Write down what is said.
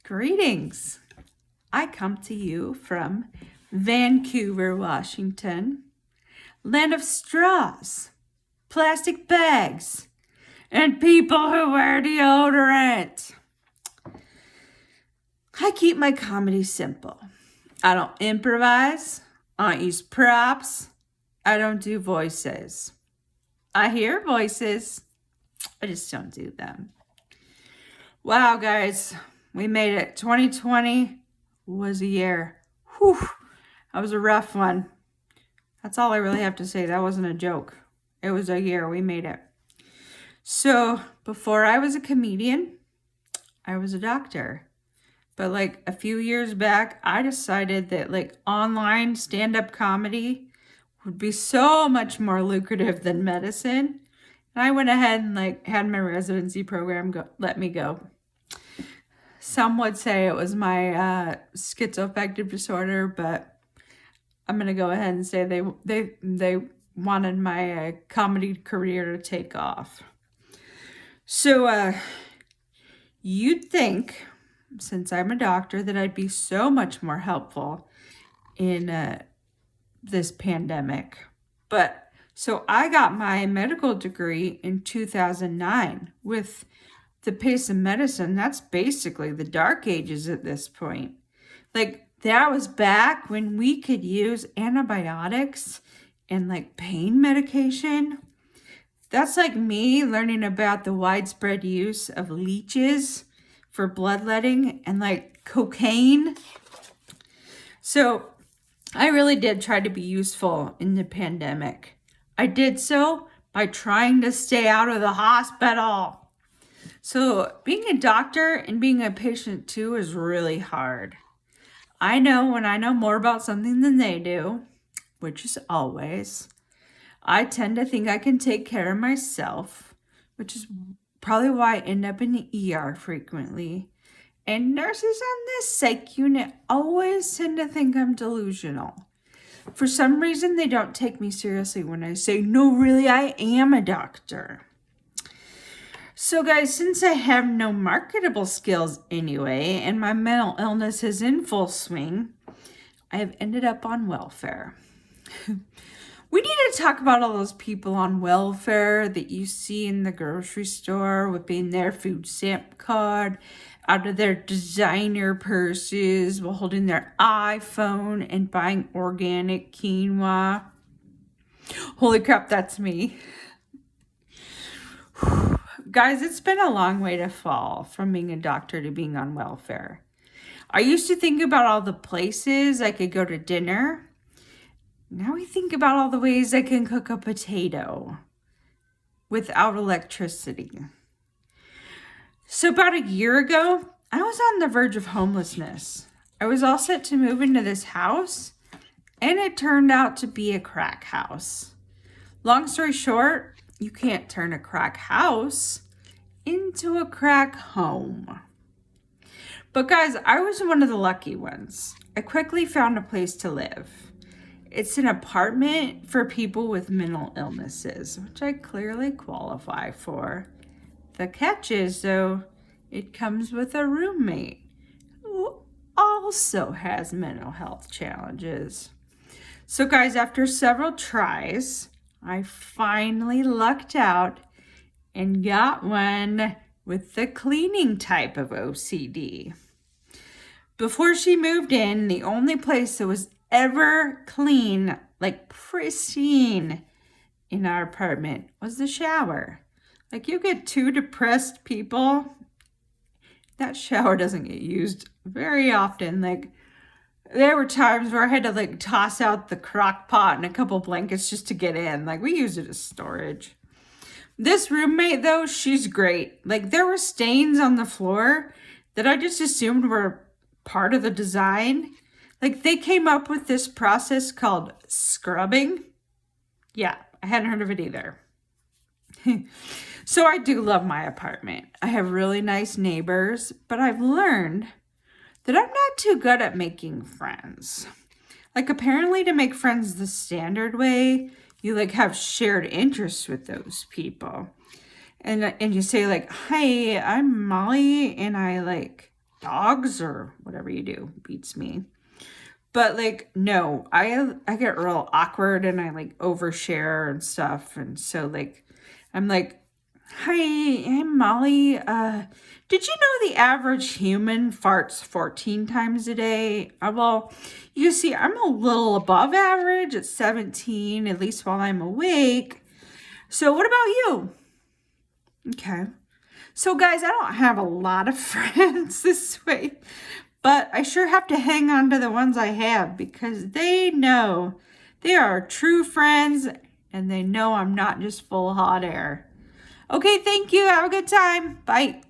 Greetings. I come to you from Vancouver, Washington, land of straws, plastic bags, and people who wear deodorant. I keep my comedy simple. I don't improvise. I don't use props. I don't do voices. I hear voices. I just don't do them. Wow, guys. We made it. 2020 was a year. Whew. That was a rough one. That's all I really have to say. That wasn't a joke. It was a year. We made it. So before I was a comedian, I was a doctor. But like a few years back, I decided that like online stand-up comedy would be so much more lucrative than medicine. And I went ahead and like had my residency program let me go. Some would say it was my schizoaffective disorder, but I'm gonna go ahead and say they wanted my comedy career to take off. So you'd think, since I'm a doctor, that I'd be so much more helpful in this pandemic. But so I got my medical degree in 2009 with the pace of medicine. That's basically the dark ages at this point. Like that was back when we could use antibiotics and like pain medication. That's like me learning about the widespread use of leeches for bloodletting and like cocaine. So I really did try to be useful in the pandemic. I did so by trying to stay out of the hospital. So being a doctor and being a patient too is really hard. I know when I know more about something than they do, which is always, I tend to think I can take care of myself, which is probably why I end up in the ER frequently. And nurses on this psych unit always tend to think I'm delusional. For some reason, they don't take me seriously when I say, no, really, I am a doctor. So guys, since I have no marketable skills anyway, and my mental illness is in full swing, I have ended up on welfare. We need to talk about all those people on welfare that you see in the grocery store whipping their food stamp card out of their designer purses while holding their iPhone and buying organic quinoa. Holy crap, that's me. Guys, it's been a long way to fall from being a doctor to being on welfare. I used to think about all the places I could go to dinner. Now we think about all the ways I can cook a potato without electricity. So about a year ago, I was on the verge of homelessness. I was all set to move into this house, and it turned out to be a crack house. Long story short, you can't turn a crack house into a crack home. But guys, I was one of the lucky ones. I quickly found a place to live. It's an apartment for people with mental illnesses, which I clearly qualify for. The catch is, though, it comes with a roommate who also has mental health challenges. So guys, after several tries, I finally lucked out and got one with the cleaning type of OCD. Before she moved in, the only place that was ever clean, like pristine, in our apartment was the shower. Like you get two depressed people, that shower doesn't get used very often. Like there were times where I had to like toss out the crock pot and a couple blankets just to get in. Like we used it as storage. This roommate though, she's great. Like there were stains on the floor that I just assumed were part of the design. Like they came up with this process called scrubbing. Yeah, I hadn't heard of it either. So I do love my apartment. I have really nice neighbors, but I've learned that I'm not too good at making friends. Like apparently to make friends the standard way, you like have shared interests with those people. And you say like, "Hi, I'm Molly and I like dogs or whatever you do beats me. But like, no, I get real awkward and I like overshare and stuff. And so like, I'm like, hi, I'm Molly. Did you know the average human farts 14 times a day? Well, you see, I'm a little above average at 17, at least while I'm awake. So what about you? Okay. So guys, I don't have a lot of friends this way, but I sure have to hang on to the ones I have because they know they are true friends and they know I'm not just full of hot air. Okay, thank you. Have a good time. Bye.